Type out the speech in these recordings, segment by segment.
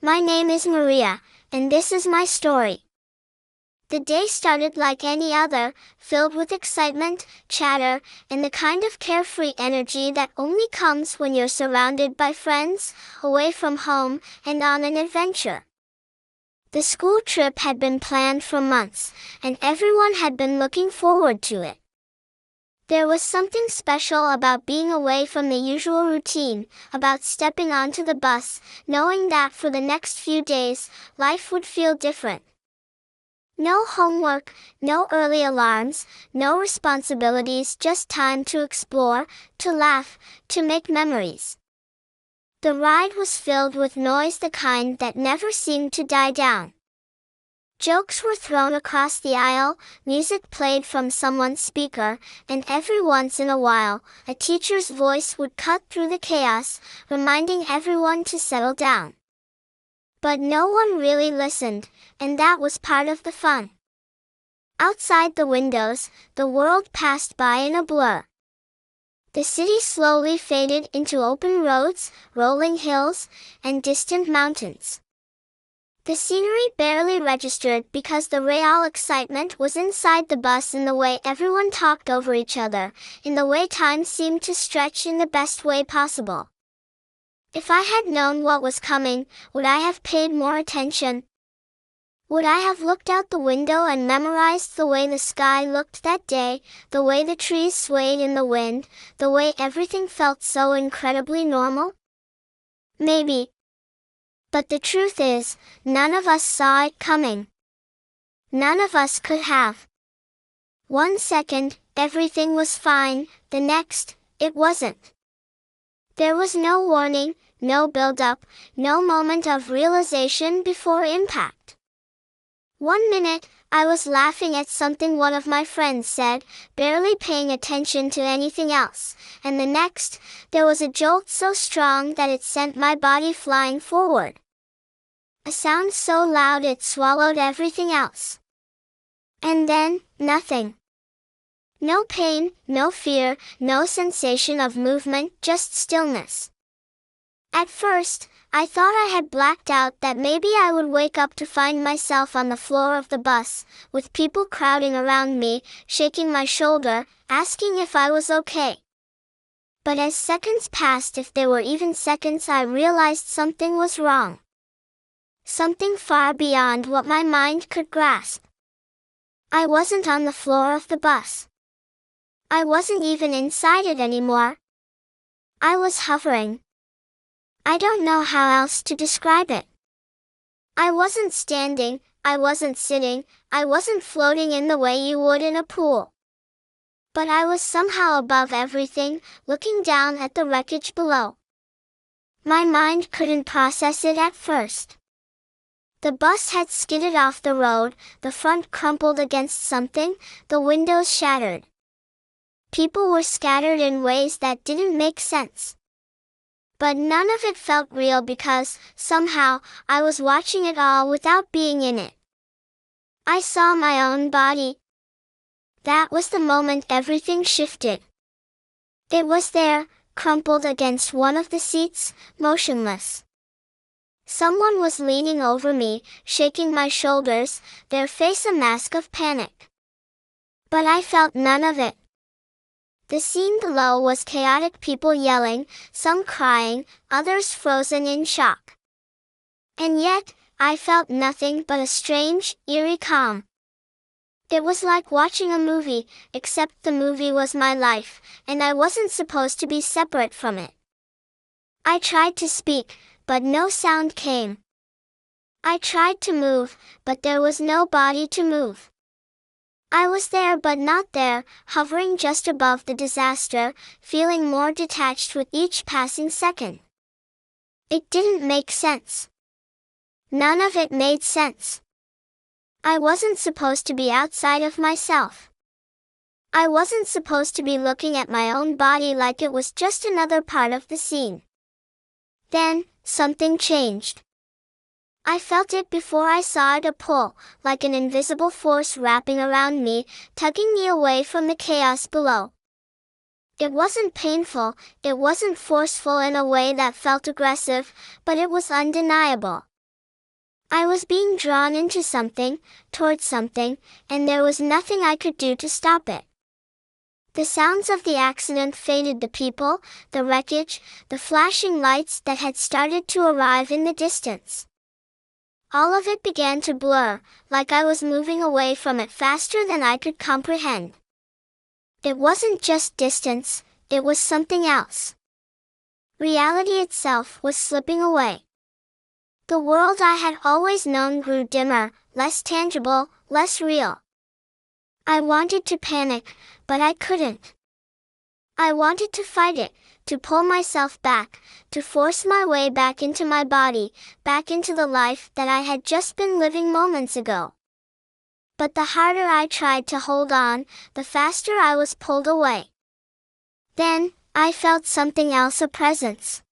My name is Maria, and this is my story. The day started like any other, filled with excitement, chatter, and the kind of carefree energy that only comes when you're surrounded by friends, away from home, and on an adventure. The school trip had been planned for months, and everyone had been looking forward to it. There was something special about being away from the usual routine, about stepping onto the bus, knowing that for the next few days, life would feel different. No homework, no early alarms, no responsibilities, just time to explore, to laugh, to make memories. The ride was filled with noise, the kind that never seemed to die down. Jokes were thrown across the aisle, music played from someone's speaker, and every once in a while, a teacher's voice would cut through the chaos, reminding everyone to settle down. But no one really listened, and that was part of the fun. Outside the windows, the world passed by in a blur. The city slowly faded into open roads, rolling hills, and distant mountains. The scenery barely registered because the real excitement was inside the bus, in the way everyone talked over each other, in the way time seemed to stretch in the best way possible. If I had known what was coming, would I have paid more attention? Would I have looked out the window and memorized the way the sky looked that day, the way the trees swayed in the wind, the way everything felt so incredibly normal? Maybe. But the truth is, none of us saw it coming. None of us could have. 1 second, everything was fine, the next, it wasn't. There was no warning, no build-up, no moment of realization before impact. 1 minute, I was laughing at something one of my friends said, barely paying attention to anything else, and the next, there was a jolt so strong that it sent my body flying forward. A sound so loud it swallowed everything else. And then, nothing. No pain, no fear, no sensation of movement, just stillness. At first, I thought I had blacked out, that maybe I would wake up to find myself on the floor of the bus, with people crowding around me, shaking my shoulder, asking if I was okay. But as seconds passed, if there were even seconds, I realized something was wrong. Something far beyond what my mind could grasp. I wasn't on the floor of the bus. I wasn't even inside it anymore. I was hovering. I don't know how else to describe it. I wasn't standing, I wasn't sitting, I wasn't floating in the way you would in a pool. But I was somehow above everything, looking down at the wreckage below. My mind couldn't process it at first. The bus had skidded off the road, the front crumpled against something, the windows shattered. People were scattered in ways that didn't make sense. But none of it felt real because, somehow, I was watching it all without being in it. I saw my own body. That was the moment everything shifted. It was there, crumpled against one of the seats, motionless. Someone was leaning over me, shaking my shoulders, their face a mask of panic. But I felt none of it. The scene below was chaotic, people yelling, some crying, others frozen in shock. And yet, I felt nothing but a strange, eerie calm. It was like watching a movie, except the movie was my life, and I wasn't supposed to be separate from it. I tried to speak, but no sound came. I tried to move, but there was no body to move. I was there but not there, hovering just above the disaster, feeling more detached with each passing second. It didn't make sense. None of it made sense. I wasn't supposed to be outside of myself. I wasn't supposed to be looking at my own body like it was just another part of the scene. Then, something changed. I felt it before I saw it, a pull, like an invisible force wrapping around me, tugging me away from the chaos below. It wasn't painful, it wasn't forceful in a way that felt aggressive, but it was undeniable. I was being drawn into something, towards something, and there was nothing I could do to stop it. The sounds of the accident faded, the people, the wreckage, the flashing lights that had started to arrive in the distance. All of it began to blur, like I was moving away from it faster than I could comprehend. It wasn't just distance, it was something else. Reality itself was slipping away. The world I had always known grew dimmer, less tangible, less real. I wanted to panic, but I couldn't. I wanted to fight it, to pull myself back, to force my way back into my body, back into the life that I had just been living moments ago. But the harder I tried to hold on, the faster I was pulled away. Then, I felt something else, a presence.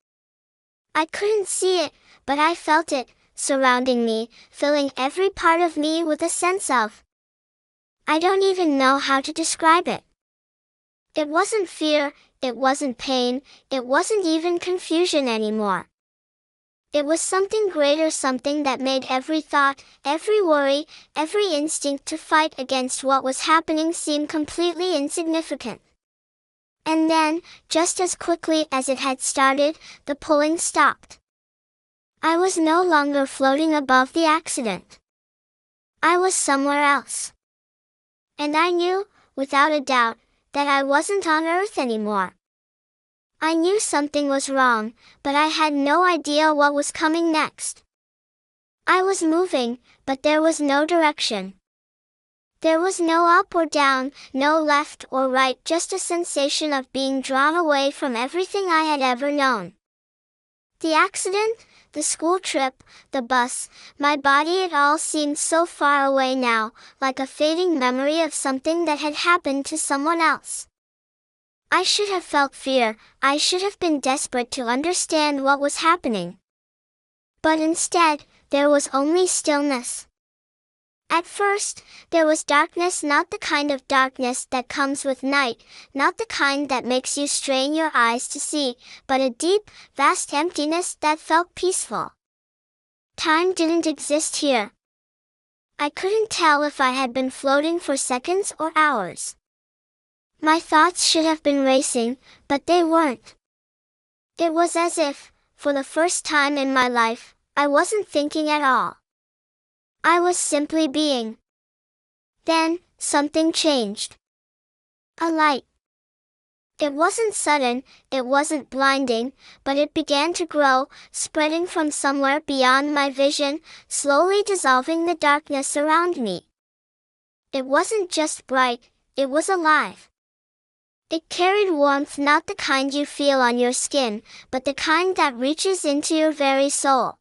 I couldn't see it, but I felt it, surrounding me, filling every part of me with a sense of. I don't even know how to describe it. It wasn't fear, it wasn't pain, it wasn't even confusion anymore. It was something greater, something that made every thought, every worry, every instinct to fight against what was happening seem completely insignificant. And then, just as quickly as it had started, the pulling stopped. I was no longer floating above the accident. I was somewhere else. And I knew, without a doubt, that I wasn't on Earth anymore. I knew something was wrong, but I had no idea what was coming next. I was moving, but there was no direction. There was no up or down, no left or right, just a sensation of being drawn away from everything I had ever known. The accident, the school trip, the bus, my body, it all seemed so far away now, like a fading memory of something that had happened to someone else. I should have felt fear, I should have been desperate to understand what was happening. But instead, there was only stillness. At first, there was darkness, not the kind of darkness that comes with night, not the kind that makes you strain your eyes to see, but a deep, vast emptiness that felt peaceful. Time didn't exist here. I couldn't tell if I had been floating for seconds or hours. My thoughts should have been racing, but they weren't. It was as if, for the first time in my life, I wasn't thinking at all. I was simply being. Then, something changed. A light. It wasn't sudden, it wasn't blinding, but it began to grow, spreading from somewhere beyond my vision, slowly dissolving the darkness around me. It wasn't just bright, it was alive. It carried warmth, not the kind you feel on your skin, but the kind that reaches into your very soul.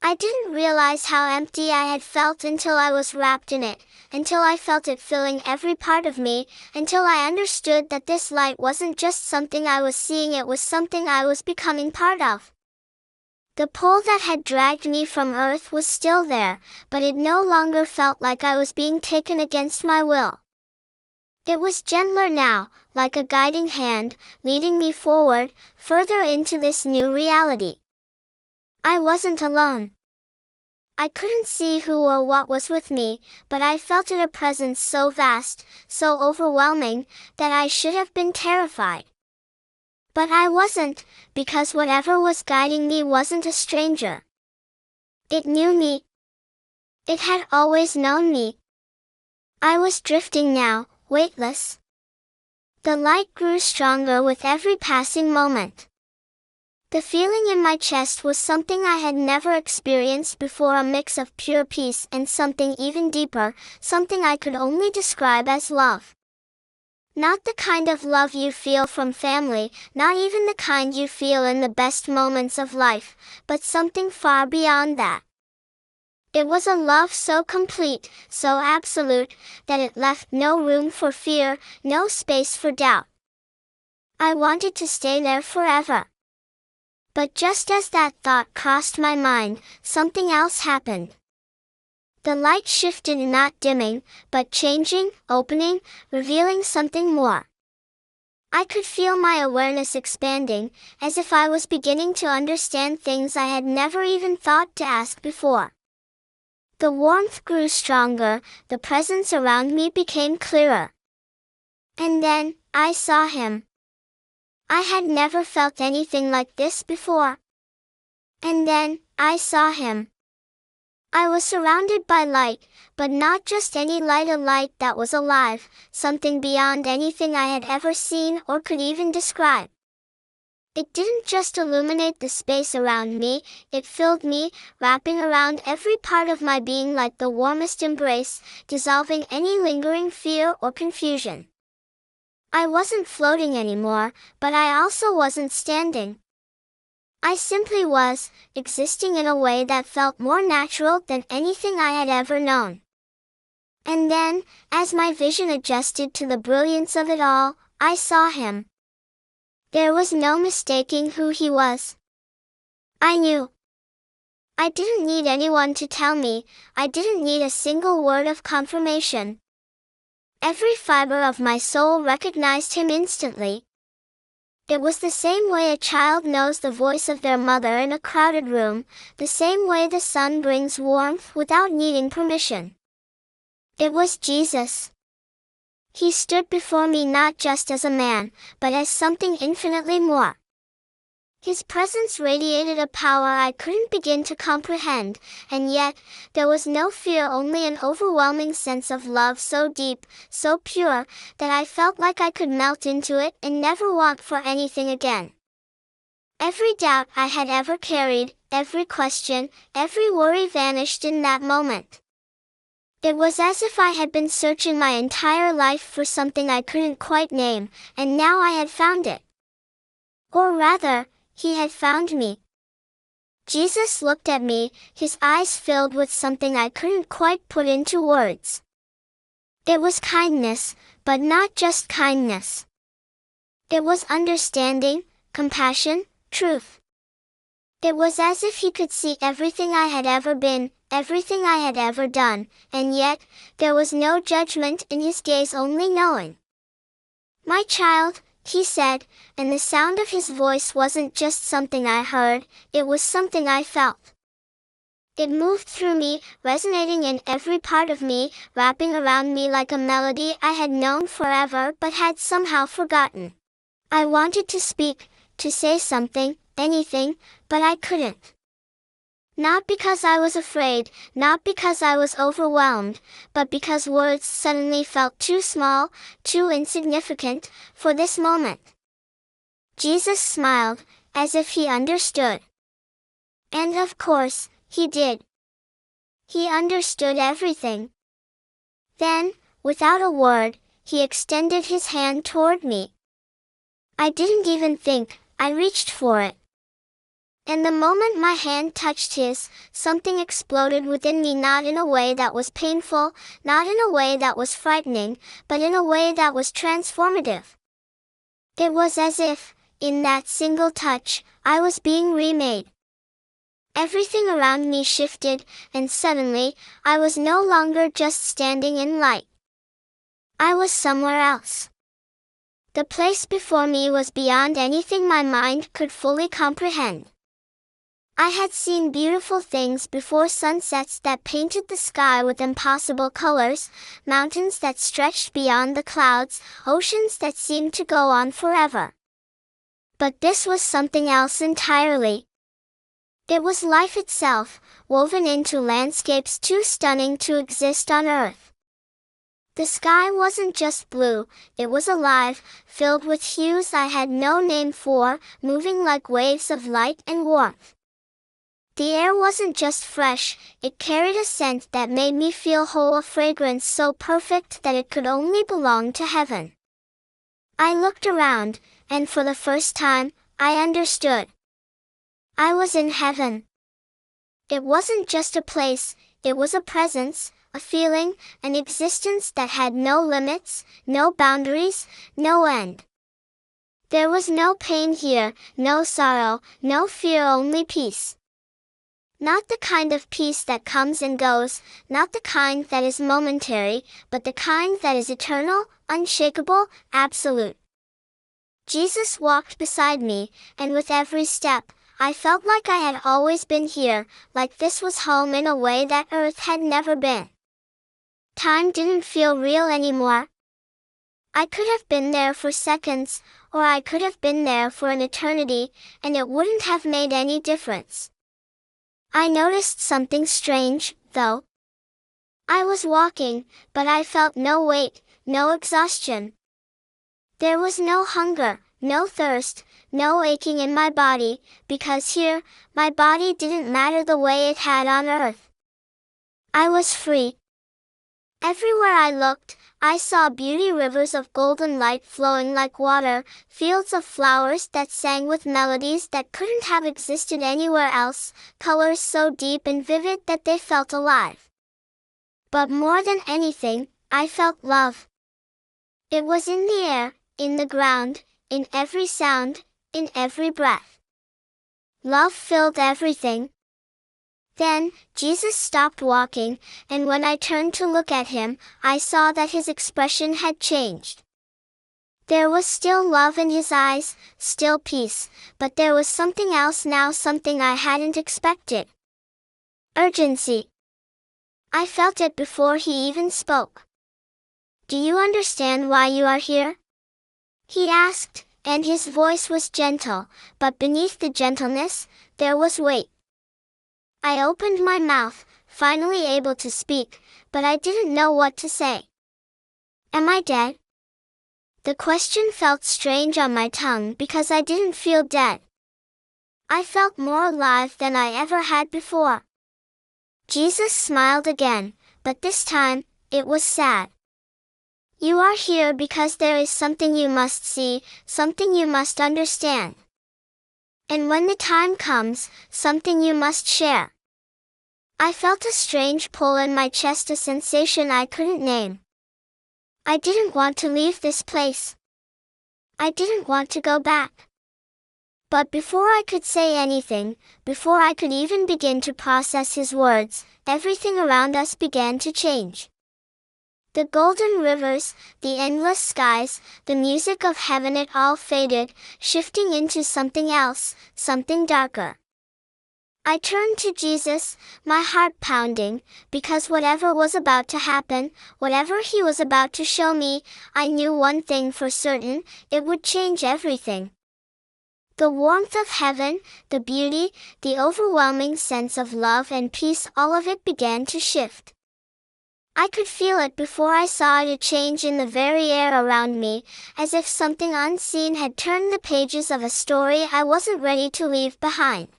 I didn't realize how empty I had felt until I was wrapped in it, until I felt it filling every part of me, until I understood that this light wasn't just something I was seeing, it was something I was becoming part of. The pull that had dragged me from Earth was still there, but it no longer felt like I was being taken against my will. It was gentler now, like a guiding hand, leading me forward, further into this new reality. I wasn't alone. I couldn't see who or what was with me, but I felt it, a presence so vast, so overwhelming, that I should have been terrified. But I wasn't, because whatever was guiding me wasn't a stranger. It knew me. It had always known me. I was drifting now, weightless. The light grew stronger with every passing moment. The feeling in my chest was something I had never experienced before, a mix of pure peace and something even deeper, something I could only describe as love. Not the kind of love you feel from family, not even the kind you feel in the best moments of life, but something far beyond that. It was a love so complete, so absolute, that it left no room for fear, no space for doubt. I wanted to stay there forever. But just as that thought crossed my mind, something else happened. The light shifted, not dimming, but changing, opening, revealing something more. I could feel my awareness expanding, as if I was beginning to understand things I had never even thought to ask before. The warmth grew stronger, the presence around me became clearer. And then, I saw him. I had never felt anything like this before. And then, I saw him. I was surrounded by light, but not just any light, a light that was alive, something beyond anything I had ever seen or could even describe. It didn't just illuminate the space around me, it filled me, wrapping around every part of my being like the warmest embrace, dissolving any lingering fear or confusion. I wasn't floating anymore, but I also wasn't standing. I simply was, existing in a way that felt more natural than anything I had ever known. And then, as my vision adjusted to the brilliance of it all, I saw him. There was no mistaking who he was. I knew. I didn't need anyone to tell me, I didn't need a single word of confirmation. Every fiber of my soul recognized him instantly. It was the same way a child knows the voice of their mother in a crowded room, the same way the sun brings warmth without needing permission. It was Jesus. He stood before me not just as a man, but as something infinitely more. His presence radiated a power I couldn't begin to comprehend, and yet, there was no fear, only an overwhelming sense of love so deep, so pure, that I felt like I could melt into it and never want for anything again. Every doubt I had ever carried, every question, every worry vanished in that moment. It was as if I had been searching my entire life for something I couldn't quite name, and now I had found it. Or rather, he had found me. Jesus looked at me, his eyes filled with something I couldn't quite put into words. It was kindness, but not just kindness. It was understanding, compassion, truth. It was as if he could see everything I had ever been, everything I had ever done, and yet, there was no judgment in his gaze, only knowing. "My child," he said, and the sound of his voice wasn't just something I heard, it was something I felt. It moved through me, resonating in every part of me, wrapping around me like a melody I had known forever but had somehow forgotten. I wanted to speak, to say something, anything, but I couldn't. Not because I was afraid, not because I was overwhelmed, but because words suddenly felt too small, too insignificant, for this moment. Jesus smiled, as if he understood. And of course, he did. He understood everything. Then, without a word, he extended his hand toward me. I didn't even think, I reached for it. And the moment my hand touched his, something exploded within me, not in a way that was painful, not in a way that was frightening, but in a way that was transformative. It was as if, in that single touch, I was being remade. Everything around me shifted, and suddenly, I was no longer just standing in light. I was somewhere else. The place before me was beyond anything my mind could fully comprehend. I had seen beautiful things before, sunsets that painted the sky with impossible colors, mountains that stretched beyond the clouds, oceans that seemed to go on forever. But this was something else entirely. It was life itself, woven into landscapes too stunning to exist on Earth. The sky wasn't just blue, it was alive, filled with hues I had no name for, moving like waves of light and warmth. The air wasn't just fresh, it carried a scent that made me feel whole, a fragrance so perfect that it could only belong to heaven. I looked around, and for the first time, I understood. I was in heaven. It wasn't just a place, it was a presence, a feeling, an existence that had no limits, no boundaries, no end. There was no pain here, no sorrow, no fear, only peace. Not the kind of peace that comes and goes, not the kind that is momentary, but the kind that is eternal, unshakable, absolute. Jesus walked beside me, and with every step, I felt like I had always been here, like this was home in a way that Earth had never been. Time didn't feel real anymore. I could have been there for seconds, or I could have been there for an eternity, and it wouldn't have made any difference. I noticed something strange, though. I was walking, but I felt no weight, no exhaustion. There was no hunger, no thirst, no aching in my body, because here, my body didn't matter the way it had on Earth. I was free. Everywhere I looked, I saw beauty, rivers of golden light flowing like water, fields of flowers that sang with melodies that couldn't have existed anywhere else, colors so deep and vivid that they felt alive. But more than anything, I felt love. It was in the air, in the ground, in every sound, in every breath. Love filled everything. Then, Jesus stopped walking, and when I turned to look at him, I saw that his expression had changed. There was still love in his eyes, still peace, but there was something else now, something I hadn't expected. Urgency. I felt it before he even spoke. "Do you understand why you are here?" he asked, and his voice was gentle, but beneath the gentleness, there was weight. I opened my mouth, finally able to speak, but I didn't know what to say. Am I dead? The question felt strange on my tongue because I didn't feel dead. I felt more alive than I ever had before. Jesus smiled again, but this time, it was sad. "You are here because there is something you must see, something you must understand. And when the time comes, something you must share." I felt a strange pull in my chest, a sensation I couldn't name. I didn't want to leave this place. I didn't want to go back. But before I could say anything, before I could even begin to process his words, everything around us began to change. The golden rivers, the endless skies, the music of heaven, it all faded, shifting into something else, something darker. I turned to Jesus, my heart pounding, because whatever was about to happen, whatever he was about to show me, I knew one thing for certain, it would change everything. The warmth of heaven, the beauty, the overwhelming sense of love and peace, all of it began to shift. I could feel it before I saw it, a change in the very air around me, as if something unseen had turned the pages of a story I wasn't ready to leave behind.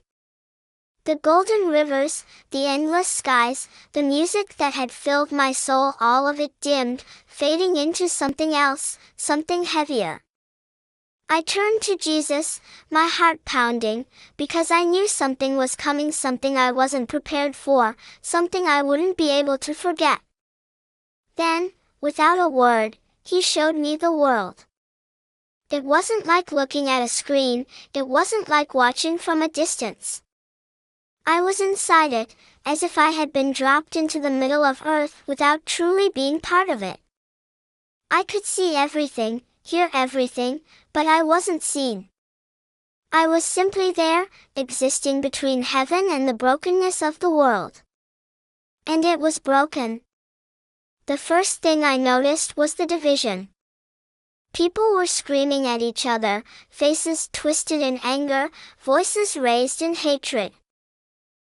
The golden rivers, the endless skies, the music that had filled my soul, all of it dimmed, fading into something else, something heavier. I turned to Jesus, my heart pounding, because I knew something was coming, something I wasn't prepared for, something I wouldn't be able to forget. Then, without a word, he showed me the world. It wasn't like looking at a screen, it wasn't like watching from a distance. I was inside it, as if I had been dropped into the middle of Earth without truly being part of it. I could see everything, hear everything, but I wasn't seen. I was simply there, existing between heaven and the brokenness of the world. And it was broken. The first thing I noticed was the division. People were screaming at each other, faces twisted in anger, voices raised in hatred.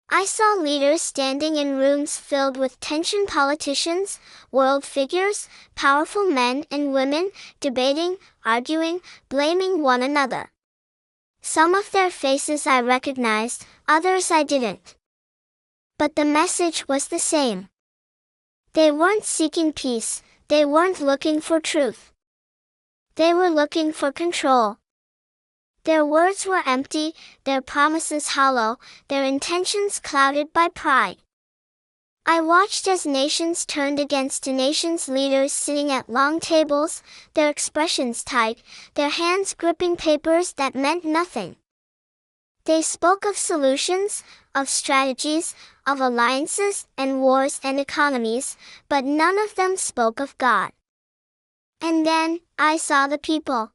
I saw leaders standing in rooms filled with tension, politicians, world figures, powerful men and women, debating, arguing, blaming one another. Some of their faces I recognized, others I didn't. But the message was the same. They weren't seeking peace, they weren't looking for truth. They were looking for control. Their words were empty, their promises hollow, their intentions clouded by pride. I watched as nations turned against nations, leaders sitting at long tables, their expressions tight, their hands gripping papers that meant nothing. They spoke of solutions, of strategies, of alliances and wars and economies, but none of them spoke of God. And then, I saw the people.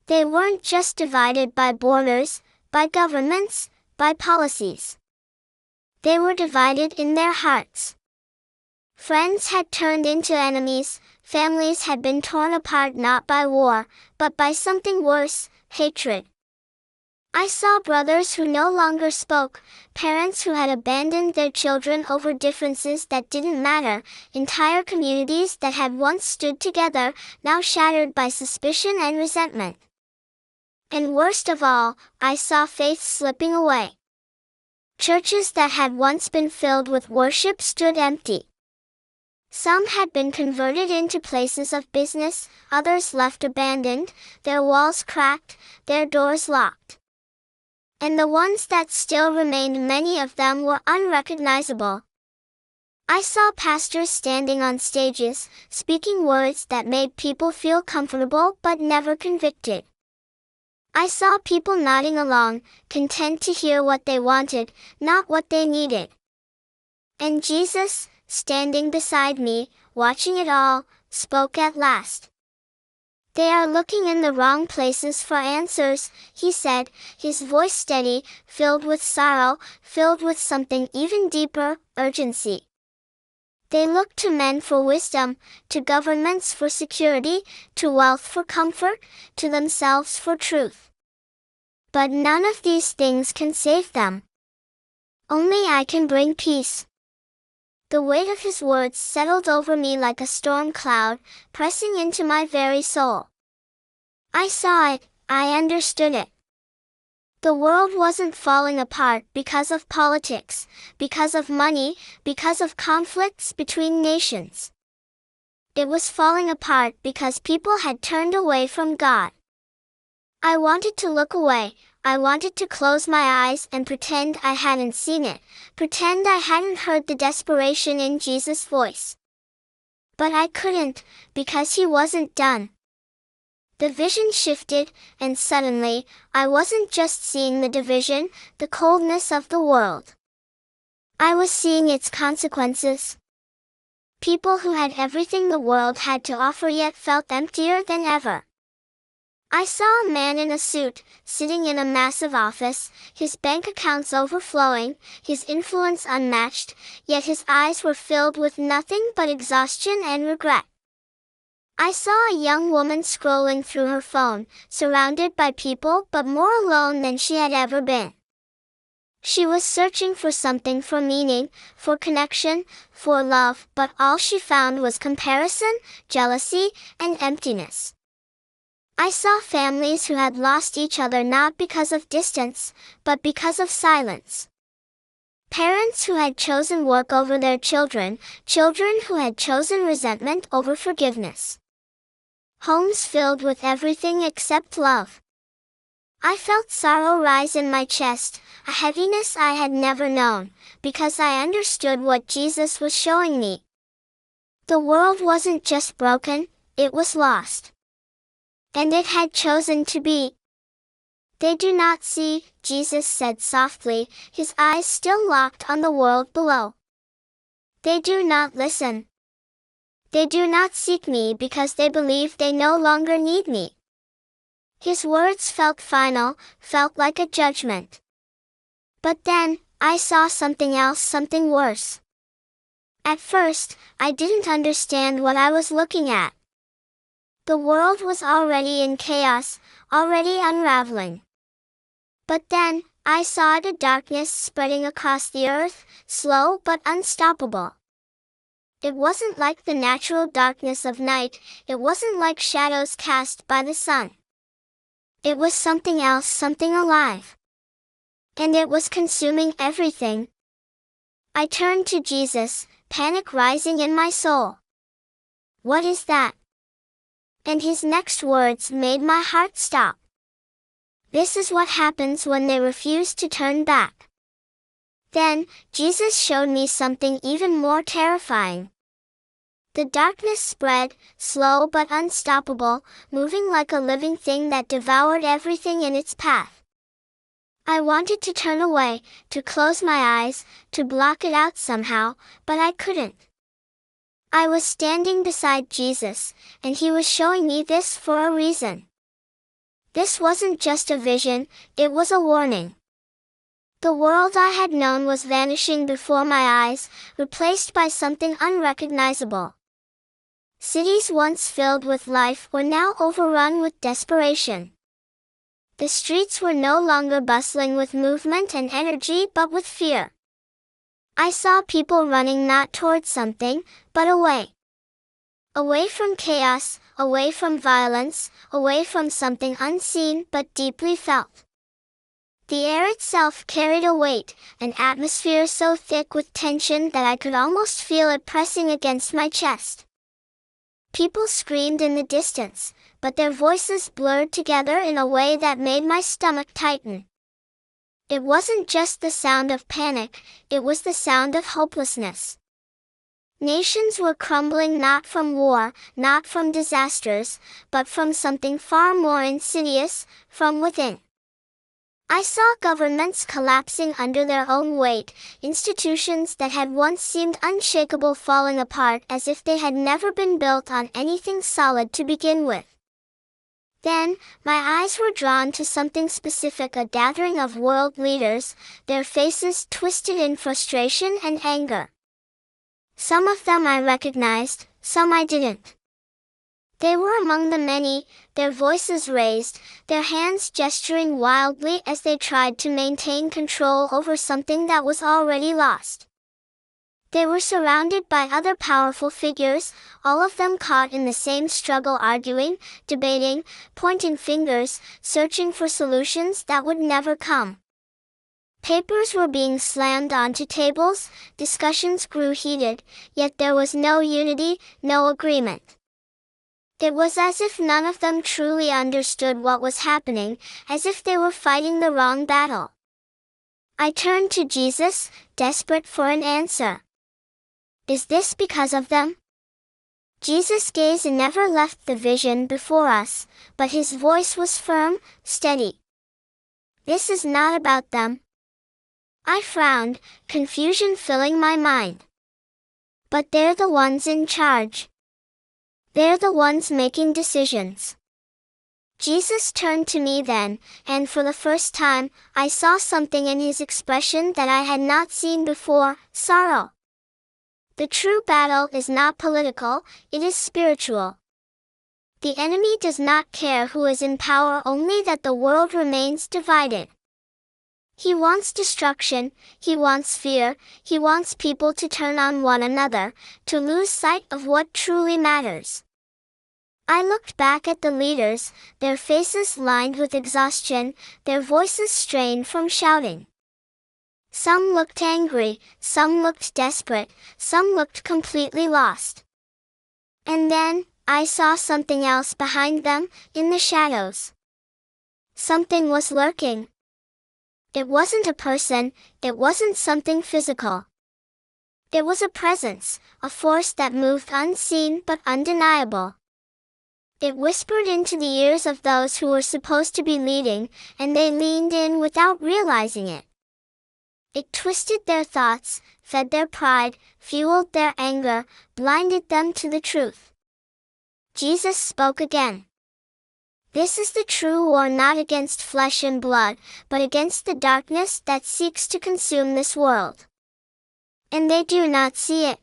They weren't just divided by borders, by governments, by policies. They were divided in their hearts. Friends had turned into enemies, families had been torn apart not by war, but by something worse, hatred. I saw brothers who no longer spoke, parents who had abandoned their children over differences that didn't matter, entire communities that had once stood together, now shattered by suspicion and resentment. And worst of all, I saw faith slipping away. Churches that had once been filled with worship stood empty. Some had been converted into places of business, others left abandoned, their walls cracked, their doors locked. And the ones that still remained, many of them were unrecognizable. I saw pastors standing on stages, speaking words that made people feel comfortable but never convicted. I saw people nodding along, content to hear what they wanted, not what they needed. And Jesus, standing beside me, watching it all, spoke at last. "They are looking in the wrong places for answers," he said, his voice steady, filled with sorrow, filled with something even deeper, urgency. "They look to men for wisdom, to governments for security, to wealth for comfort, to themselves for truth. But none of these things can save them. Only I can bring peace." The weight of his words settled over me like a storm cloud, pressing into my very soul. I saw it, I understood it. The world wasn't falling apart because of politics, because of money, because of conflicts between nations. It was falling apart because people had turned away from God. I wanted to look away, I wanted to close my eyes and pretend I hadn't seen it, pretend I hadn't heard the desperation in Jesus' voice. But I couldn't, because he wasn't done. The vision shifted, and suddenly, I wasn't just seeing the division, the coldness of the world. I was seeing its consequences. People who had everything the world had to offer yet felt emptier than ever. I saw a man in a suit, sitting in a massive office, his bank accounts overflowing, his influence unmatched, yet his eyes were filled with nothing but exhaustion and regret. I saw a young woman scrolling through her phone, surrounded by people but more alone than she had ever been. She was searching for something, for meaning, for connection, for love, but all she found was comparison, jealousy, and emptiness. I saw families who had lost each other not because of distance, but because of silence. Parents who had chosen work over their children, children who had chosen resentment over forgiveness. Homes filled with everything except love. I felt sorrow rise in my chest, a heaviness I had never known, because I understood what Jesus was showing me. The world wasn't just broken, it was lost. And it had chosen to be. "They do not see," Jesus said softly, his eyes still locked on the world below. "They do not listen. They do not seek me because they believe they no longer need me." His words felt final, felt like a judgment. But then, I saw something else, something worse. At first, I didn't understand what I was looking at. The world was already in chaos, already unraveling. But then, I saw the darkness spreading across the earth, slow but unstoppable. It wasn't like the natural darkness of night, it wasn't like shadows cast by the sun. It was something else, something alive. And it was consuming everything. I turned to Jesus, panic rising in my soul. "What is that?" And his next words made my heart stop. "This is what happens when they refuse to turn back." Then, Jesus showed me something even more terrifying. The darkness spread, slow but unstoppable, moving like a living thing that devoured everything in its path. I wanted to turn away, to close my eyes, to block it out somehow, but I couldn't. I was standing beside Jesus, and he was showing me this for a reason. This wasn't just a vision, it was a warning. The world I had known was vanishing before my eyes, replaced by something unrecognizable. Cities once filled with life were now overrun with desperation. The streets were no longer bustling with movement and energy but with fear. I saw people running not towards something, but away. Away from chaos, away from violence, away from something unseen but deeply felt. The air itself carried a weight, an atmosphere so thick with tension that I could almost feel it pressing against my chest. People screamed in the distance, but their voices blurred together in a way that made my stomach tighten. It wasn't just the sound of panic, it was the sound of hopelessness. Nations were crumbling not from war, not from disasters, but from something far more insidious, from within. I saw governments collapsing under their own weight, institutions that had once seemed unshakable falling apart as if they had never been built on anything solid to begin with. Then, my eyes were drawn to something specific, a gathering of world leaders, their faces twisted in frustration and anger. Some of them I recognized, some I didn't. They were among the many, their voices raised, their hands gesturing wildly as they tried to maintain control over something that was already lost. They were surrounded by other powerful figures, all of them caught in the same struggle, arguing, debating, pointing fingers, searching for solutions that would never come. Papers were being slammed onto tables, discussions grew heated, yet there was no unity, no agreement. It was as if none of them truly understood what was happening, as if they were fighting the wrong battle. I turned to Jesus, desperate for an answer. Is this because of them? Jesus' gaze never left the vision before us, but his voice was firm, steady. This is not about them. I frowned, confusion filling my mind. But they're the ones in charge. They're the ones making decisions. Jesus turned to me then, and for the first time, I saw something in his expression that I had not seen before, sorrow. The true battle is not political, it is spiritual. The enemy does not care who is in power, only that the world remains divided. He wants destruction, he wants fear, he wants people to turn on one another, to lose sight of what truly matters. I looked back at the leaders, their faces lined with exhaustion, their voices strained from shouting. Some looked angry, some looked desperate, some looked completely lost. And then, I saw something else behind them, in the shadows. Something was lurking. It wasn't a person, it wasn't something physical. It was a presence, a force that moved unseen but undeniable. It whispered into the ears of those who were supposed to be leading, and they leaned in without realizing it. It twisted their thoughts, fed their pride, fueled their anger, blinded them to the truth. Jesus spoke again. This is the true war, not against flesh and blood, but against the darkness that seeks to consume this world. And they do not see it.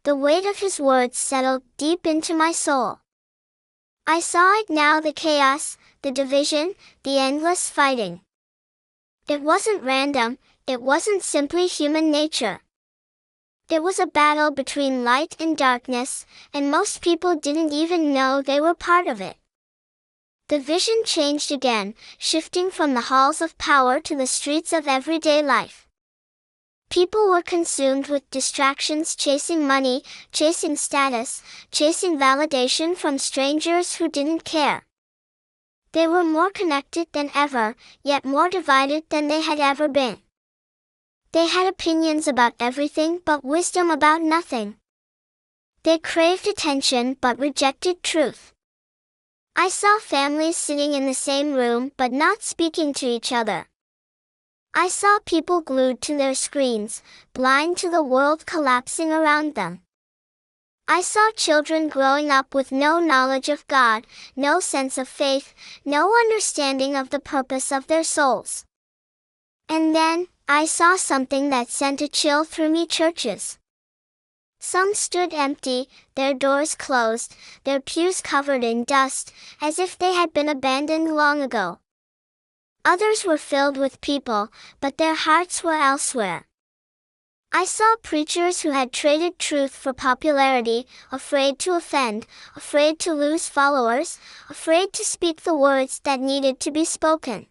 The weight of his words settled deep into my soul. I saw it now, the chaos, the division, the endless fighting. It wasn't random, it wasn't simply human nature. It was a battle between light and darkness, and most people didn't even know they were part of it. The vision changed again, shifting from the halls of power to the streets of everyday life. People were consumed with distractions, chasing money, chasing status, chasing validation from strangers who didn't care. They were more connected than ever, yet more divided than they had ever been. They had opinions about everything but wisdom about nothing. They craved attention but rejected truth. I saw families sitting in the same room but not speaking to each other. I saw people glued to their screens, blind to the world collapsing around them. I saw children growing up with no knowledge of God, no sense of faith, no understanding of the purpose of their souls. And then, I saw something that sent a chill through me: churches. Some stood empty, their doors closed, their pews covered in dust, as if they had been abandoned long ago. Others were filled with people, but their hearts were elsewhere. I saw preachers who had traded truth for popularity, afraid to offend, afraid to lose followers, afraid to speak the words that needed to be spoken.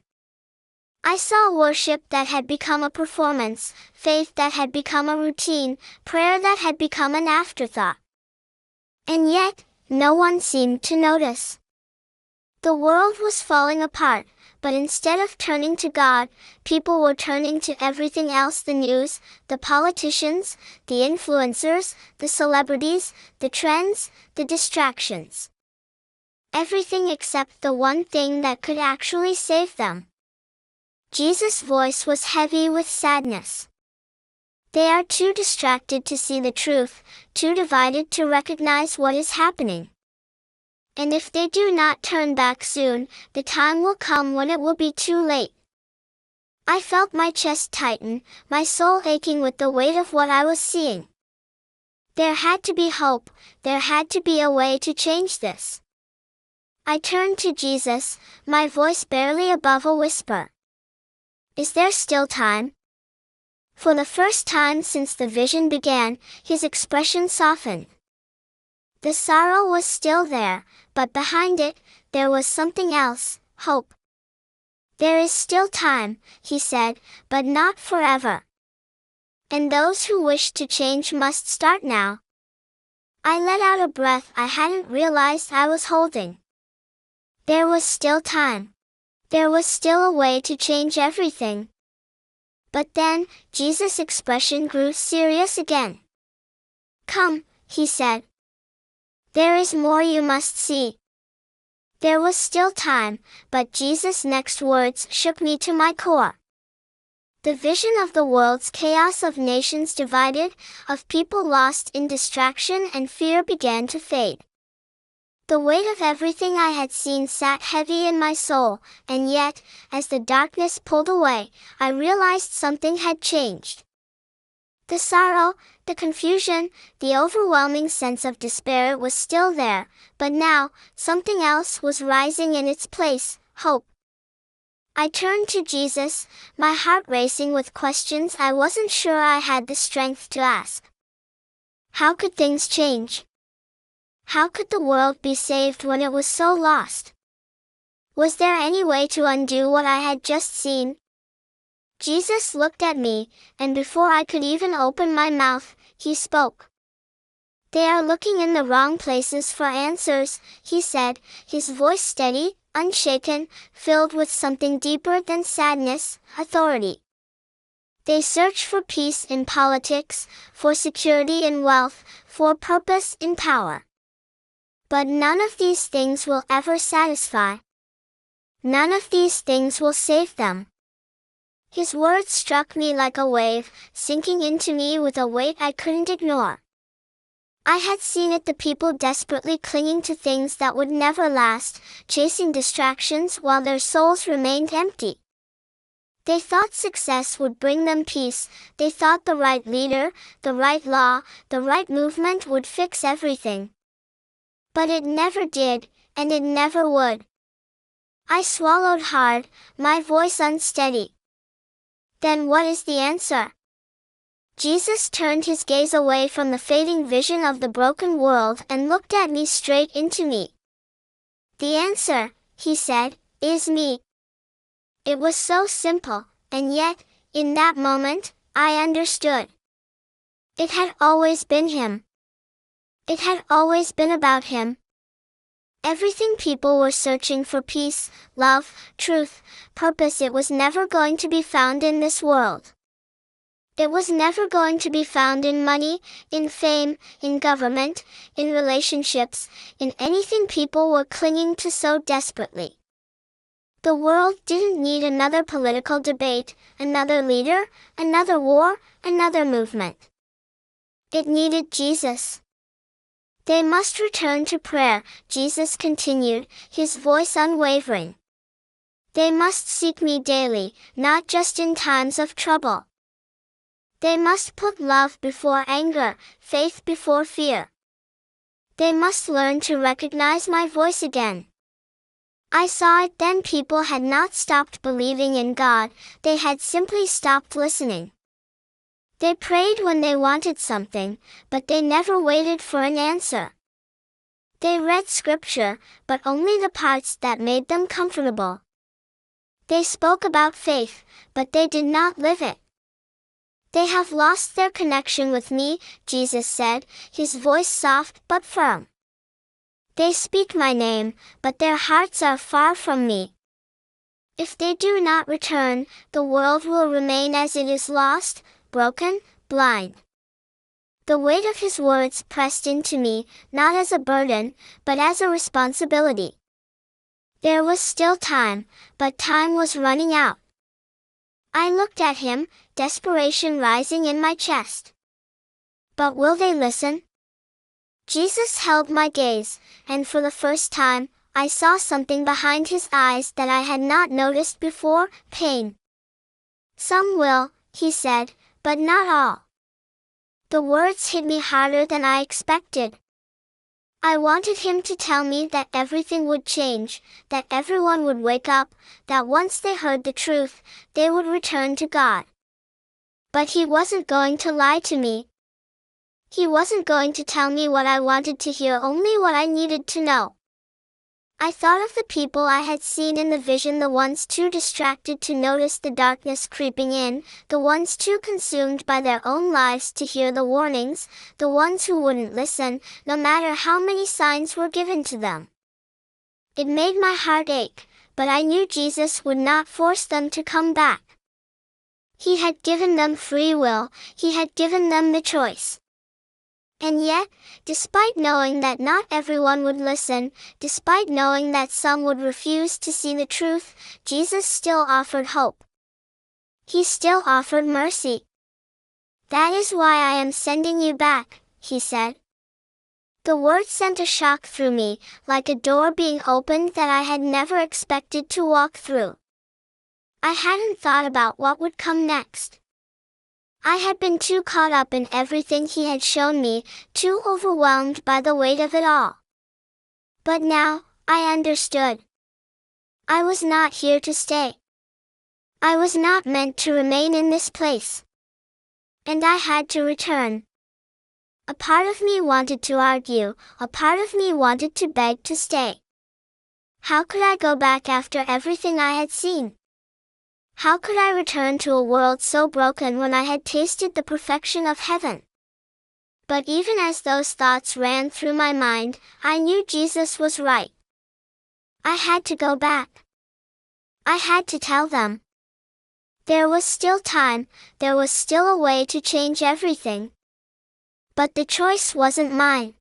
I saw worship that had become a performance, faith that had become a routine, prayer that had become an afterthought. And yet, no one seemed to notice. The world was falling apart, but instead of turning to God, people were turning to everything else: the news, the politicians, the influencers, the celebrities, the trends, the distractions. Everything except the one thing that could actually save them. Jesus' voice was heavy with sadness. They are too distracted to see the truth, too divided to recognize what is happening. And if they do not turn back soon, the time will come when it will be too late. I felt my chest tighten, my soul aching with the weight of what I was seeing. There had to be hope, there had to be a way to change this. I turned to Jesus, my voice barely above a whisper. Is there still time? For the first time since the vision began, his expression softened. The sorrow was still there, but behind it, there was something else: hope. There is still time, he said, but not forever. And those who wish to change must start now. I let out a breath I hadn't realized I was holding. There was still time. There was still a way to change everything. But then, Jesus' expression grew serious again. Come, he said. There is more you must see. There was still time, but Jesus' next words shook me to my core. The vision of the world's chaos, of nations divided, of people lost in distraction and fear, began to fade. The weight of everything I had seen sat heavy in my soul, and yet, as the darkness pulled away, I realized something had changed. The sorrow, the confusion, the overwhelming sense of despair was still there, but now, something else was rising in its place: hope. I turned to Jesus, my heart racing with questions I wasn't sure I had the strength to ask. How could things change? How could the world be saved when it was so lost? Was there any way to undo what I had just seen? Jesus looked at me, and before I could even open my mouth, he spoke. They are looking in the wrong places for answers, he said, his voice steady, unshaken, filled with something deeper than sadness: authority. They search for peace in politics, for security in wealth, for purpose in power. But none of these things will ever satisfy. None of these things will save them. His words struck me like a wave, sinking into me with a weight I couldn't ignore. I had seen it: the people desperately clinging to things that would never last, chasing distractions while their souls remained empty. They thought success would bring them peace, they thought the right leader, the right law, the right movement would fix everything. But it never did, and it never would. I swallowed hard, my voice unsteady. Then what is the answer? Jesus turned his gaze away from the fading vision of the broken world and looked at me, straight into me. The answer, he said, is me. It was so simple, and yet, in that moment, I understood. It had always been him. It had always been about him. Everything people were searching for: peace, love, truth, purpose — it was never going to be found in this world. It was never going to be found in money, in fame, in government, in relationships, in anything people were clinging to so desperately. The world didn't need another political debate, another leader, another war, another movement. It needed Jesus. They must return to prayer, Jesus continued, his voice unwavering. They must seek me daily, not just in times of trouble. They must put love before anger, faith before fear. They must learn to recognize my voice again. I saw it then. People had not stopped believing in God, they had simply stopped listening. They prayed when they wanted something, but they never waited for an answer. They read scripture, but only the parts that made them comfortable. They spoke about faith, but they did not live it. They have lost their connection with me, Jesus said, his voice soft but firm. They speak my name, but their hearts are far from me. If they do not return, the world will remain as it is, lost, broken, blind. The weight of his words pressed into me, not as a burden, but as a responsibility. There was still time, but time was running out. I looked at him, desperation rising in my chest. But will they listen? Jesus held my gaze, and for the first time, I saw something behind his eyes that I had not noticed before: pain. Some will, he said, but not all. The words hit me harder than I expected. I wanted him to tell me that everything would change, that everyone would wake up, that once they heard the truth, they would return to God. But he wasn't going to lie to me. He wasn't going to tell me what I wanted to hear, only what I needed to know. I thought of the people I had seen in the vision, the ones too distracted to notice the darkness creeping in, the ones too consumed by their own lives to hear the warnings, the ones who wouldn't listen, no matter how many signs were given to them. It made my heart ache, but I knew Jesus would not force them to come back. He had given them free will, he had given them the choice. And yet, despite knowing that not everyone would listen, despite knowing that some would refuse to see the truth, Jesus still offered hope. He still offered mercy. "That is why I am sending you back," he said. The word sent a shock through me, like a door being opened that I had never expected to walk through. I hadn't thought about what would come next. I had been too caught up in everything he had shown me, too overwhelmed by the weight of it all. But now, I understood. I was not here to stay. I was not meant to remain in this place. And I had to return. A part of me wanted to argue, a part of me wanted to beg to stay. How could I go back after everything I had seen? How could I return to a world so broken when I had tasted the perfection of heaven? But even as those thoughts ran through my mind, I knew Jesus was right. I had to go back. I had to tell them. There was still time, there was still a way to change everything. But the choice wasn't mine.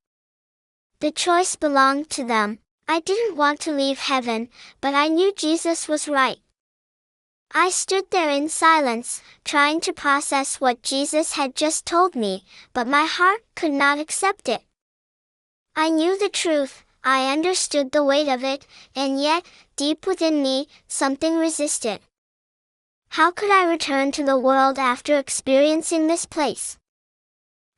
The choice belonged to them. I didn't want to leave heaven, but I knew Jesus was right. I stood there in silence, trying to process what Jesus had just told me, but my heart could not accept it. I knew the truth, I understood the weight of it, and yet, deep within me, something resisted. How could I return to the world after experiencing this place?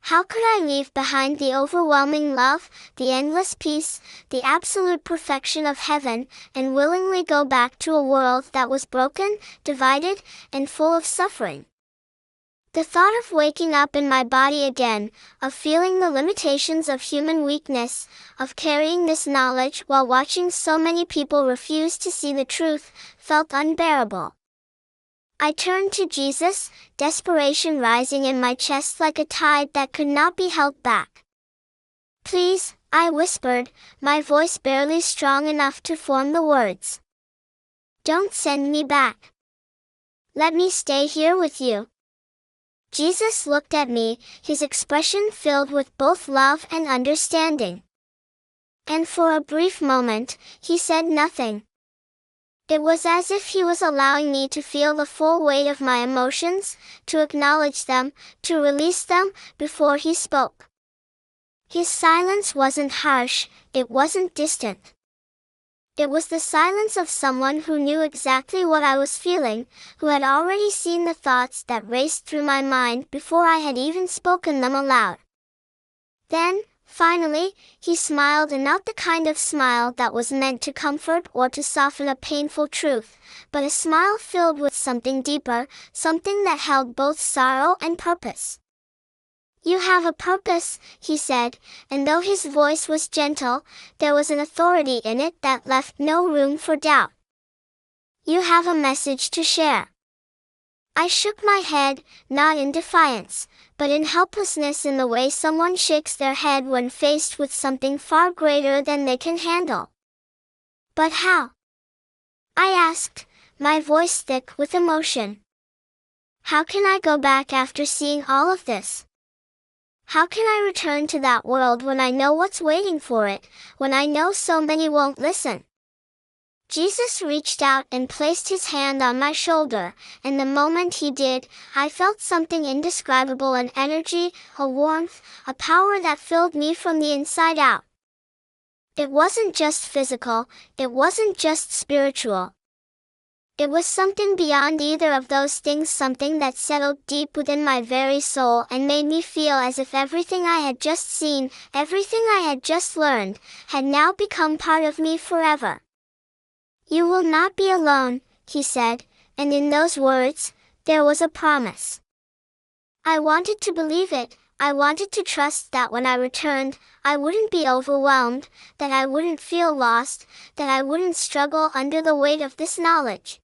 How could I leave behind the overwhelming love, the endless peace, the absolute perfection of heaven, and willingly go back to a world that was broken, divided, and full of suffering? The thought of waking up in my body again, of feeling the limitations of human weakness, of carrying this knowledge while watching so many people refuse to see the truth, felt unbearable. I turned to Jesus, desperation rising in my chest like a tide that could not be held back. "Please," I whispered, my voice barely strong enough to form the words. "Don't send me back. Let me stay here with you." Jesus looked at me, his expression filled with both love and understanding. And for a brief moment, he said nothing. It was as if he was allowing me to feel the full weight of my emotions, to acknowledge them, to release them, before he spoke. His silence wasn't harsh, it wasn't distant. It was the silence of someone who knew exactly what I was feeling, who had already seen the thoughts that raced through my mind before I had even spoken them aloud. Then, finally, he smiled, and not the kind of smile that was meant to comfort or to soften a painful truth, but a smile filled with something deeper, something that held both sorrow and purpose. "You have a purpose," he said, and though his voice was gentle, there was an authority in it that left no room for doubt. "You have a message to share." I shook my head, not in defiance, but in helplessness, in the way someone shakes their head when faced with something far greater than they can handle. "But how?" I asked, my voice thick with emotion. "How can I go back after seeing all of this? How can I return to that world when I know what's waiting for it, when I know so many won't listen?" Jesus reached out and placed his hand on my shoulder, and the moment he did, I felt something indescribable, an energy, a warmth, a power that filled me from the inside out. It wasn't just physical, it wasn't just spiritual. It was something beyond either of those things, something that settled deep within my very soul and made me feel as if everything I had just seen, everything I had just learned, had now become part of me forever. "You will not be alone," he said, and in those words, there was a promise. I wanted to believe it. I wanted to trust that when I returned, I wouldn't be overwhelmed, that I wouldn't feel lost, that I wouldn't struggle under the weight of this knowledge.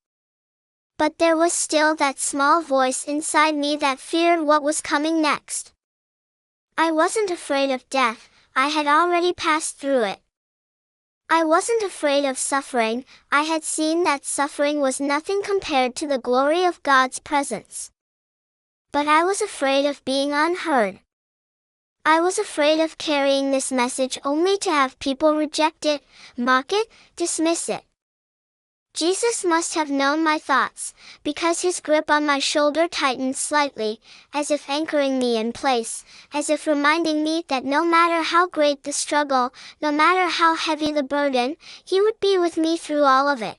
But there was still that small voice inside me that feared what was coming next. I wasn't afraid of death, I had already passed through it. I wasn't afraid of suffering, I had seen that suffering was nothing compared to the glory of God's presence. But I was afraid of being unheard. I was afraid of carrying this message only to have people reject it, mock it, dismiss it. Jesus must have known my thoughts, because his grip on my shoulder tightened slightly, as if anchoring me in place, as if reminding me that no matter how great the struggle, no matter how heavy the burden, he would be with me through all of it.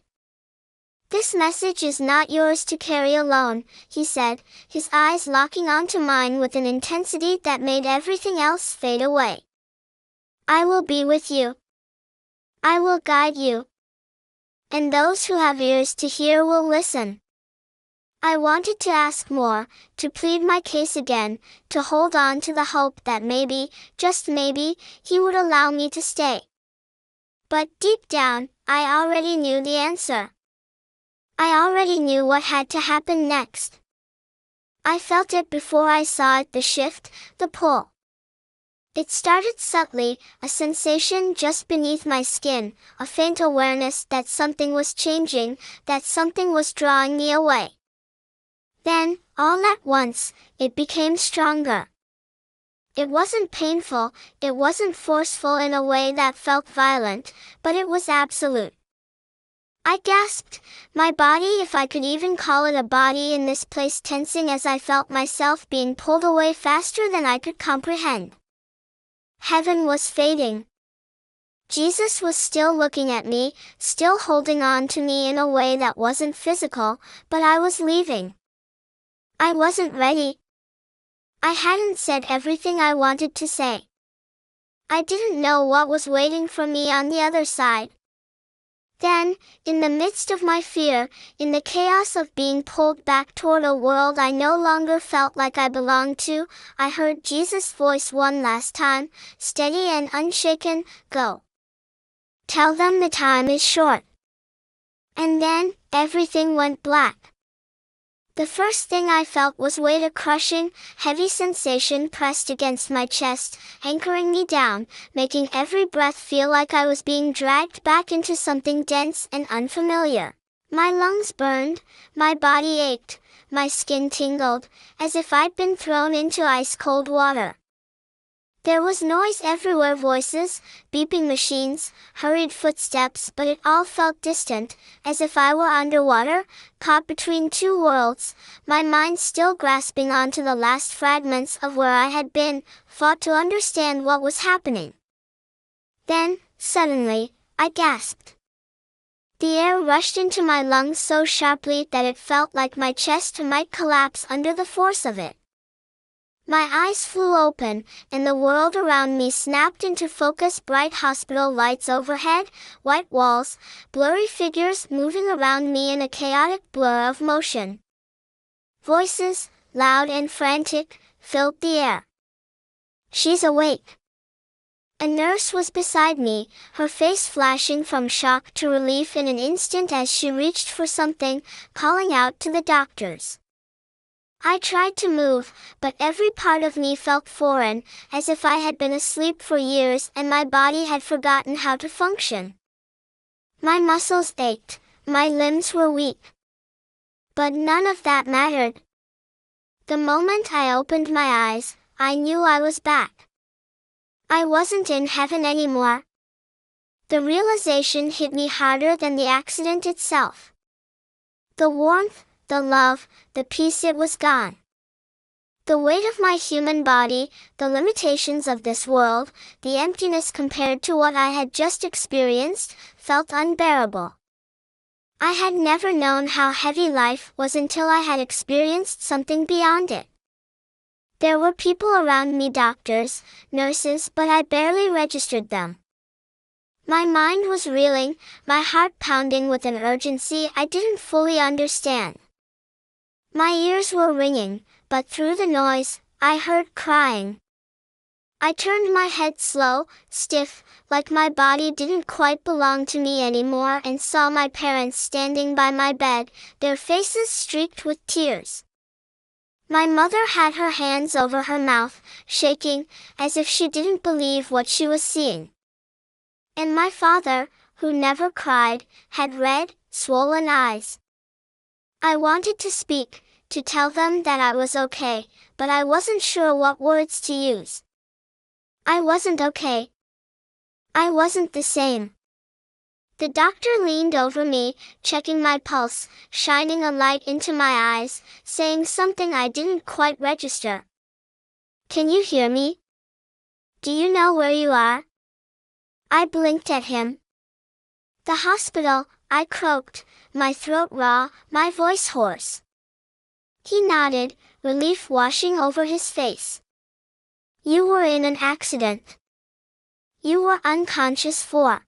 "This message is not yours to carry alone," he said, his eyes locking onto mine with an intensity that made everything else fade away. "I will be with you. I will guide you. And those who have ears to hear will listen." I wanted to ask more, to plead my case again, to hold on to the hope that maybe, just maybe, he would allow me to stay. But deep down, I already knew the answer. I already knew what had to happen next. I felt it before I saw it, the shift, the pull. It started subtly, a sensation just beneath my skin, a faint awareness that something was changing, that something was drawing me away. Then, all at once, it became stronger. It wasn't painful, it wasn't forceful in a way that felt violent, but it was absolute. I gasped, my body, if I could even call it a body in this place, tensing as I felt myself being pulled away faster than I could comprehend. Heaven was fading. Jesus was still looking at me, still holding on to me in a way that wasn't physical, but I was leaving. I wasn't ready. I hadn't said everything I wanted to say. I didn't know what was waiting for me on the other side. Then, in the midst of my fear, in the chaos of being pulled back toward a world I no longer felt like I belonged to, I heard Jesus' voice one last time, steady and unshaken, "Go. Tell them the time is short." And then, everything went black. The first thing I felt was weight, a crushing, heavy sensation pressed against my chest, anchoring me down, making every breath feel like I was being dragged back into something dense and unfamiliar. My lungs burned, my body ached, my skin tingled, as if I'd been thrown into ice-cold water. There was noise everywhere, voices, beeping machines, hurried footsteps, but it all felt distant, as if I were underwater, caught between two worlds, my mind still grasping onto the last fragments of where I had been, fought to understand what was happening. Then, suddenly, I gasped. The air rushed into my lungs so sharply that it felt like my chest might collapse under the force of it. My eyes flew open, and the world around me snapped into focus. Bright hospital lights overhead, white walls, blurry figures moving around me in a chaotic blur of motion. Voices, loud and frantic, filled the air. "She's awake." A nurse was beside me, her face flashing from shock to relief in an instant as she reached for something, calling out to the doctors. I tried to move, but every part of me felt foreign, as if I had been asleep for years and my body had forgotten how to function. My muscles ached, my limbs were weak. But none of that mattered. The moment I opened my eyes, I knew I was back. I wasn't in heaven anymore. The realization hit me harder than the accident itself. The warmth, the love, the peace, it was gone. The weight of my human body, the limitations of this world, the emptiness compared to what I had just experienced, felt unbearable. I had never known how heavy life was until I had experienced something beyond it. There were people around me, doctors, nurses, but I barely registered them. My mind was reeling, my heart pounding with an urgency I didn't fully understand. My ears were ringing, but through the noise, I heard crying. I turned my head slow, stiff, like my body didn't quite belong to me anymore, and saw my parents standing by my bed, their faces streaked with tears. My mother had her hands over her mouth, shaking, as if she didn't believe what she was seeing. And my father, who never cried, had red, swollen eyes. I wanted to speak, to tell them that I was okay, but I wasn't sure what words to use. I wasn't okay. I wasn't the same. The doctor leaned over me, checking my pulse, shining a light into my eyes, saying something I didn't quite register. "Can you hear me? Do you know where you are?" I blinked at him. "The hospital," I croaked, my throat raw, my voice hoarse. He nodded, relief washing over his face. "You were in an accident. You were unconscious for..."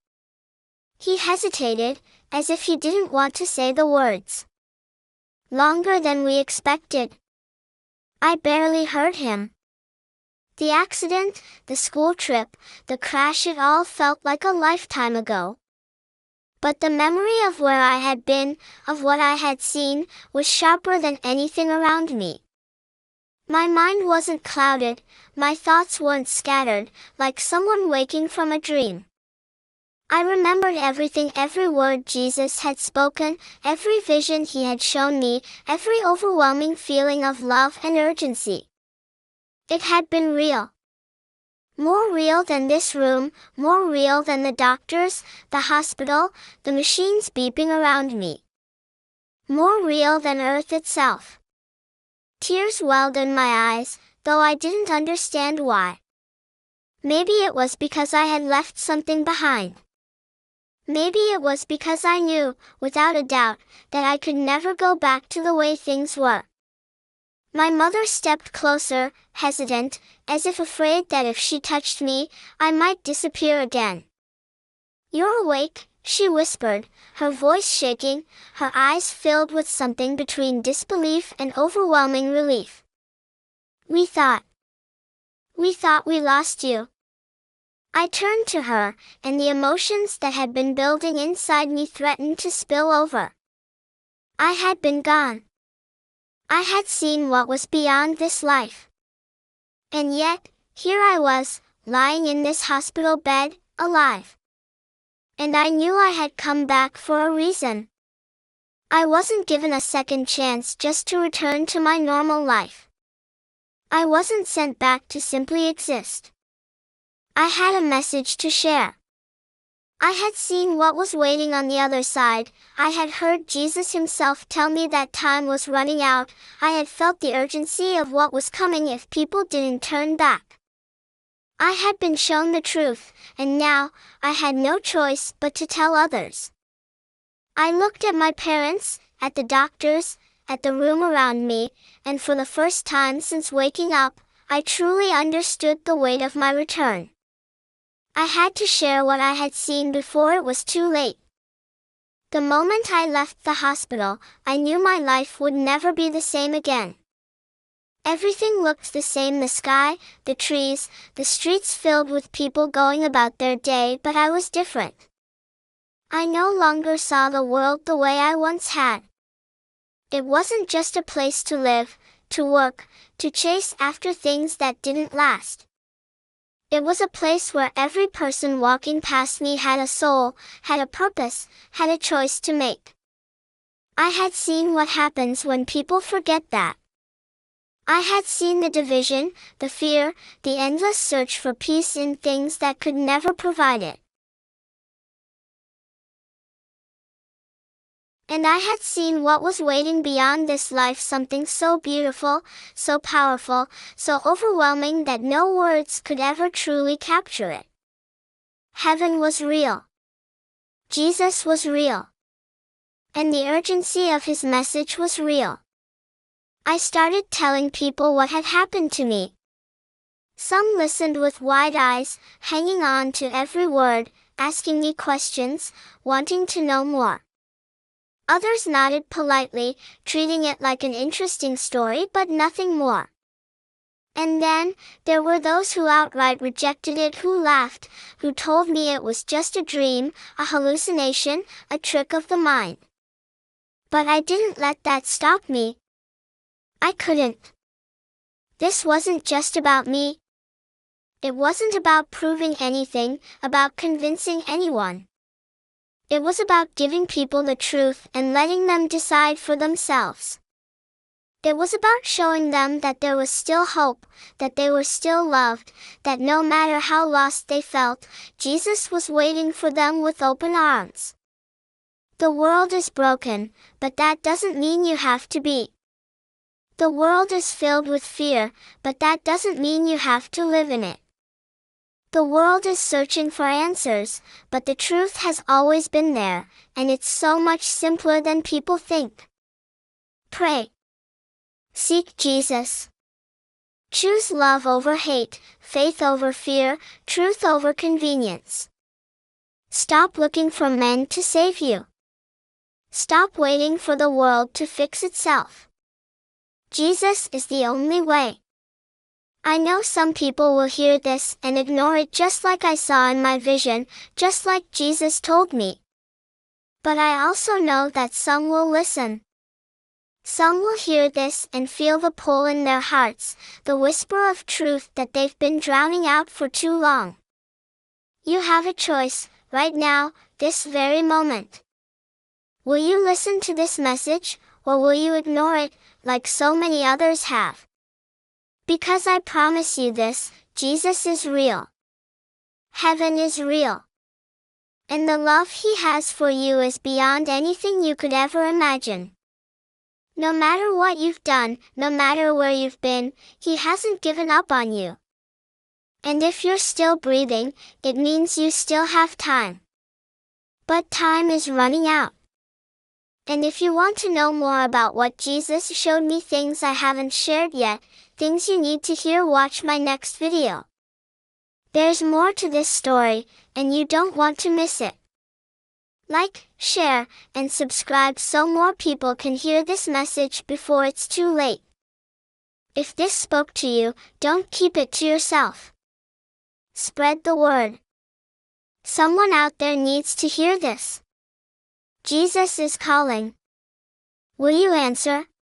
He hesitated, as if he didn't want to say the words. "Longer than we expected." I barely heard him. The accident, the school trip, the crash, it all felt like a lifetime ago. But the memory of where I had been, of what I had seen, was sharper than anything around me. My mind wasn't clouded, my thoughts weren't scattered, like someone waking from a dream. I remembered everything, every word Jesus had spoken, every vision he had shown me, every overwhelming feeling of love and urgency. It had been real. More real than this room, more real than the doctors, the hospital, the machines beeping around me. More real than Earth itself. Tears welled in my eyes, though I didn't understand why. Maybe it was because I had left something behind. Maybe it was because I knew, without a doubt, that I could never go back to the way things were. My mother stepped closer, hesitant, as if afraid that if she touched me, I might disappear again. "You're awake," she whispered, her voice shaking, her eyes filled with something between disbelief and overwhelming relief. We thought we lost you." I turned to her, and the emotions that had been building inside me threatened to spill over. I had been gone. I had seen what was beyond this life. And yet, here I was, lying in this hospital bed, alive. And I knew I had come back for a reason. I wasn't given a second chance just to return to my normal life. I wasn't sent back to simply exist. I had a message to share. I had seen what was waiting on the other side. I had heard Jesus himself tell me that time was running out. I had felt the urgency of what was coming if people didn't turn back. I had been shown the truth, and now, I had no choice but to tell others. I looked at my parents, at the doctors, at the room around me, and for the first time since waking up, I truly understood the weight of my return. I had to share what I had seen before it was too late. The moment I left the hospital, I knew my life would never be the same again. Everything looked the same, the sky, the trees, the streets filled with people going about their day, but I was different. I no longer saw the world the way I once had. It wasn't just a place to live, to work, to chase after things that didn't last. It was a place where every person walking past me had a soul, had a purpose, had a choice to make. I had seen what happens when people forget that. I had seen the division, the fear, the endless search for peace in things that could never provide it. And I had seen what was waiting beyond this life, something so beautiful, so powerful, so overwhelming that no words could ever truly capture it. Heaven was real. Jesus was real. And the urgency of his message was real. I started telling people what had happened to me. Some listened with wide eyes, hanging on to every word, asking me questions, wanting to know more. Others nodded politely, treating it like an interesting story but nothing more. And then, there were those who outright rejected it, who laughed, who told me it was just a dream, a hallucination, a trick of the mind. But I didn't let that stop me. I couldn't. This wasn't just about me. It wasn't about proving anything, about convincing anyone. It was about giving people the truth and letting them decide for themselves. It was about showing them that there was still hope, that they were still loved, that no matter how lost they felt, Jesus was waiting for them with open arms. The world is broken, but that doesn't mean you have to be. The world is filled with fear, but that doesn't mean you have to live in it. The world is searching for answers, but the truth has always been there, and it's so much simpler than people think. Pray. Seek Jesus. Choose love over hate, faith over fear, truth over convenience. Stop looking for men to save you. Stop waiting for the world to fix itself. Jesus is the only way. I know some people will hear this and ignore it, just like I saw in my vision, just like Jesus told me. But I also know that some will listen. Some will hear this and feel the pull in their hearts, the whisper of truth that they've been drowning out for too long. You have a choice, right now, this very moment. Will you listen to this message, or will you ignore it, like so many others have? Because I promise you this, Jesus is real. Heaven is real. And the love he has for you is beyond anything you could ever imagine. No matter what you've done, no matter where you've been, he hasn't given up on you. And if you're still breathing, it means you still have time. But time is running out. And if you want to know more about what Jesus showed me, things I haven't shared yet, things you need to hear, watch my next video. There's more to this story, and you don't want to miss it. Like, share, and subscribe so more people can hear this message before it's too late. If this spoke to you, don't keep it to yourself. Spread the word. Someone out there needs to hear this. Jesus is calling. Will you answer?